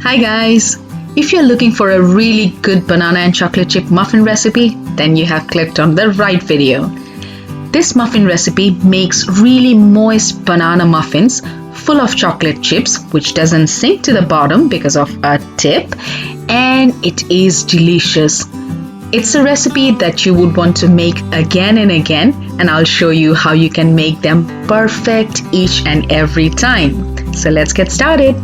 Hi guys! If you're looking for a really good banana and chocolate chip muffin recipe, then you have clicked on the right video. This muffin recipe makes really moist banana muffins full of chocolate chips, which doesn't sink to the bottom because of a tip, and it is delicious. It's a recipe that you would want to make again and again, and I'll show you how you can make them perfect each and every time. So let's get started.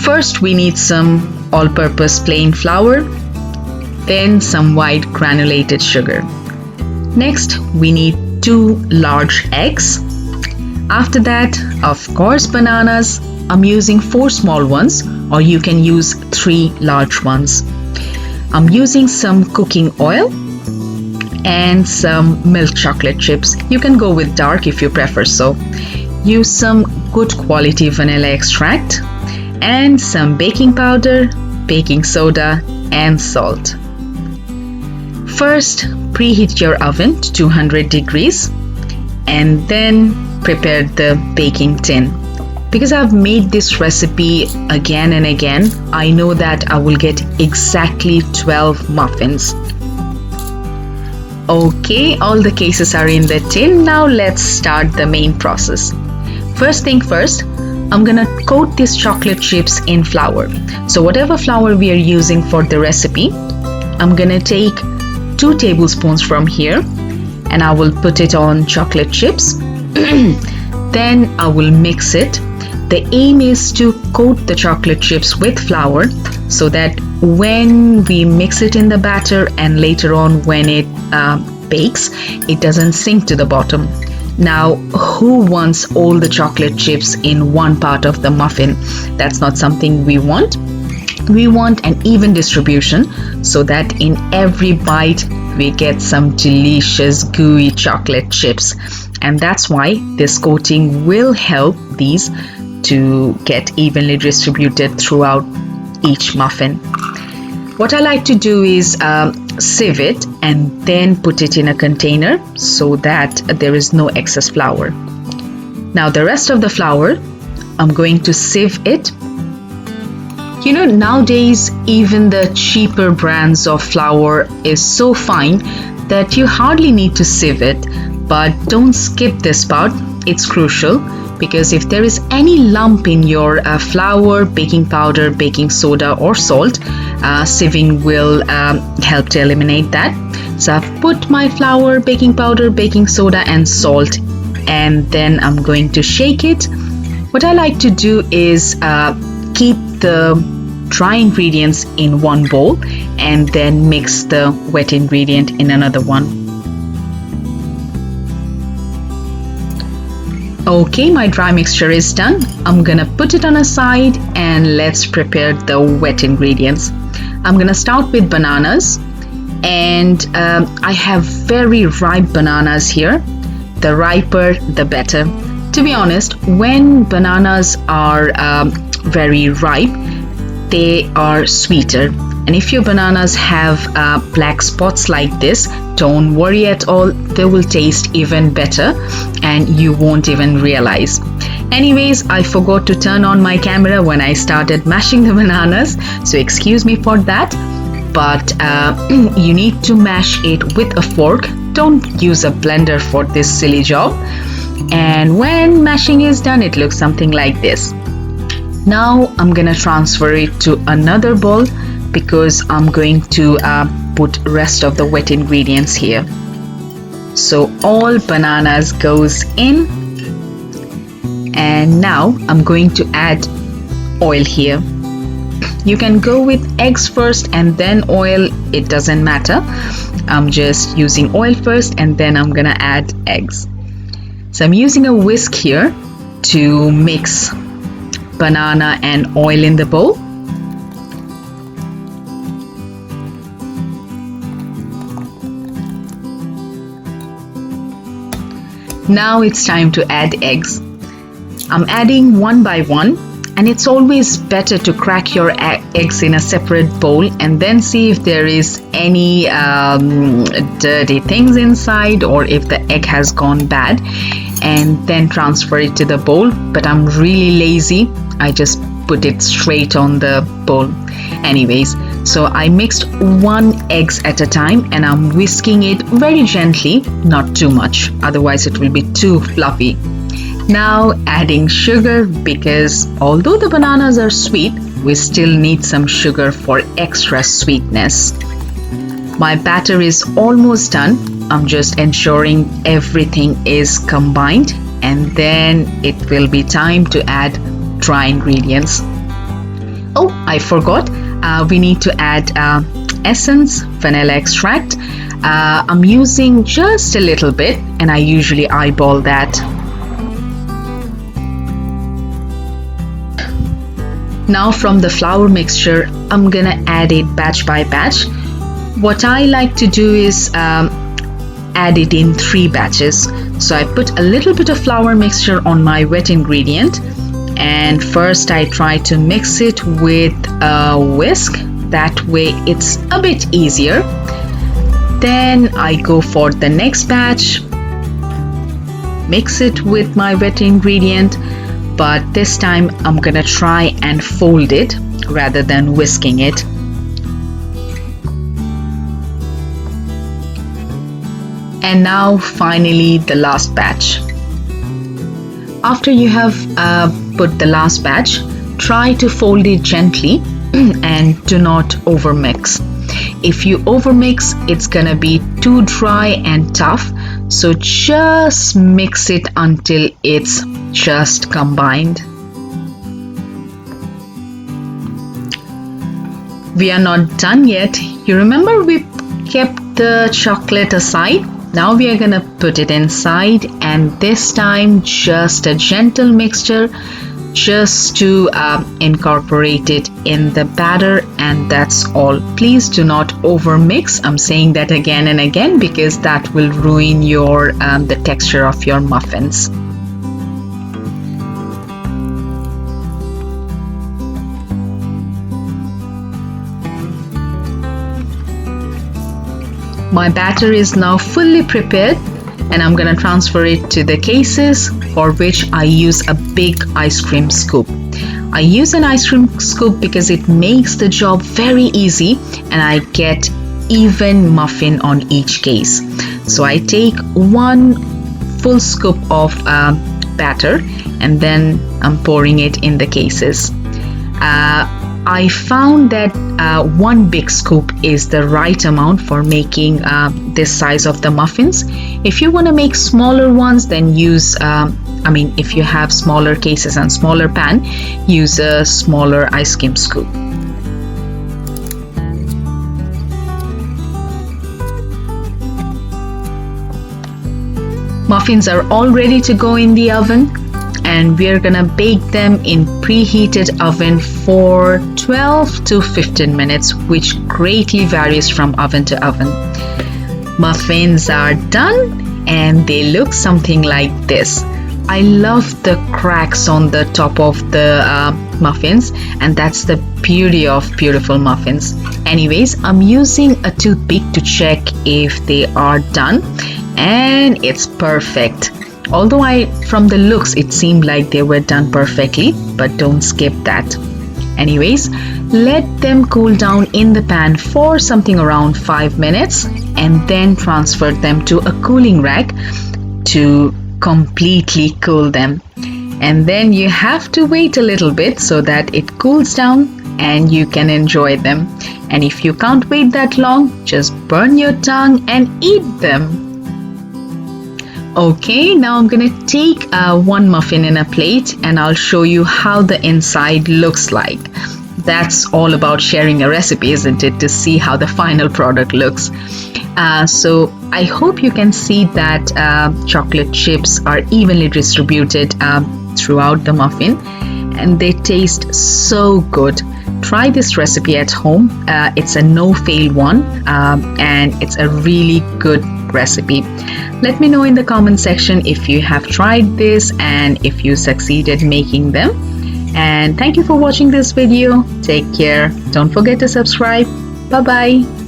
First, we need some all-purpose plain flour, then some white granulated sugar. Next, we need 2 large eggs. After that, of course, bananas. I'm using 4 small ones, or you can use 3 large ones. I'm using some cooking oil and some milk chocolate chips. You can go with dark if you prefer so. Use some good quality vanilla extract and some baking powder, baking soda and salt. First, preheat your oven to 200 degrees and then prepare the baking tin. Because I've made this recipe again and again, I know that I will get exactly 12 muffins. Okay, all the cases are in the tin. Now let's start the main process. First thing first, I'm gonna coat these chocolate chips in flour. So whatever flour we are using for the recipe, I'm gonna take 2 tablespoons from here and I will put it on chocolate chips. Then I will mix it. The aim is to coat the chocolate chips with flour so that when we mix it in the batter and later on when it bakes, it doesn't sink to the bottom. Now, who wants all the chocolate chips in one part of the muffin? That's not something we want. We want an even distribution so that in every bite we get some delicious gooey chocolate chips. And that's why this coating will help these to get evenly distributed throughout each muffin. What I like to do is sieve it and then put it in a container so that there is no excess flour. Now the rest of the flour, I'm going to sieve it. You know, nowadays even the cheaper brands of flour is so fine that you hardly need to sieve it, but don't skip this part. It's crucial because if there is any lump in your flour, baking powder, baking soda or salt, sieving will help to eliminate that. So I've put my flour, baking powder, baking soda and salt, and then I'm going to shake it. What I like to do is keep the dry ingredients in one bowl and then mix the wet ingredient in another one. Okay, my dry mixture is done. I'm gonna put it on a side and let's prepare the wet ingredients. I'm gonna start with bananas, and I have very ripe bananas here. The riper, the better. To be honest, when bananas are very ripe, they are sweeter. And if your bananas have black spots like this, don't worry at all, they will taste even better and you won't even realize. Anyways, I forgot to turn on my camera when I started mashing the bananas, so excuse me for that. But you need to mash it with a fork. Don't use a blender for this silly job. And when mashing is done, it looks something like this. Now I'm gonna transfer it to another bowl because I'm going to put rest of the wet ingredients here. So all bananas goes in, and now I'm going to add oil here. You can go with eggs first and then oil, it doesn't matter. I'm just using oil first and then I'm gonna add eggs. So I'm using a whisk here to mix banana and oil in the bowl. Now it's time to add eggs. I'm adding one by one, and it's always better to crack your eggs in a separate bowl and then see if there is any dirty things inside or if the egg has gone bad. and then transfer it to the bowl, but I'm really lazy. I just put it straight on the bowl. Anyways, so I mixed 1 egg at a time and I'm whisking it very gently, not too much, otherwise it will be too fluffy. Now adding sugar, because although the bananas are sweet, we still need some sugar for extra sweetness. My batter is almost done. I'm just ensuring everything is combined, and then it will be time to add dry ingredients. Oh, I forgot. We need to add essence, vanilla extract. I'm using just a little bit, and I usually eyeball that. Now from the flour mixture, I'm gonna add it batch by batch. What I like to do is add it in 3 batches. So I put a little bit of flour mixture on my wet ingredient, and first I try to mix it with a whisk. That way it's a bit easier. Then I go for the next batch, mix it with my wet ingredient, but this time I'm gonna try and fold it rather than whisking it. And now finally the last batch. After you have put the last batch, try to fold it gently and do not overmix. If you overmix, it's gonna be too dry and tough, so just mix it until it's just combined. We are not done yet. You remember we kept the chocolate aside? Now we are gonna put it inside, and this time just a gentle mixture just to incorporate it in the batter, and that's all. Please do not overmix. I'm saying that again and again because that will ruin your the texture of your muffins. My batter is now fully prepared, and I'm gonna transfer it to the cases, for which I use a big ice cream scoop. I use an ice cream scoop because it makes the job very easy and I get even muffin on each case. So I take 1 full scoop of batter and then I'm pouring it in the cases. I found that 1 big scoop is the right amount for making this size of the muffins. If you want to make smaller ones, then use if you have smaller cases and smaller pan, use a smaller ice cream scoop. Muffins are all ready to go in the oven, and we're gonna bake them in preheated oven for 12 to 15 minutes, which greatly varies from oven to oven. Muffins are done and they look something like this. I love the cracks on the top of the muffins, and that's the beauty of beautiful muffins. Anyways, I'm using a toothpick to check if they are done, and it's perfect. Although from the looks it seemed like they were done perfectly, but don't skip that. Anyways, let them cool down in the pan for something around 5 minutes, and then transfer them to a cooling rack to completely cool them. And then you have to wait a little bit so that it cools down and you can enjoy them. And if you can't wait that long, just burn your tongue and eat them. Okay, now I'm gonna take 1 muffin in a plate and I'll show you how the inside looks like. That's all about sharing a recipe, isn't it? To see how the final product looks. So I hope you can see that chocolate chips are evenly distributed throughout the muffin, and they taste so good. Try this recipe at home. It's a no-fail one, and it's a really good recipe. Let me know in the comment section if you have tried this and if you succeeded making them. And thank you for watching this video. Take care. Don't forget to subscribe. Bye bye.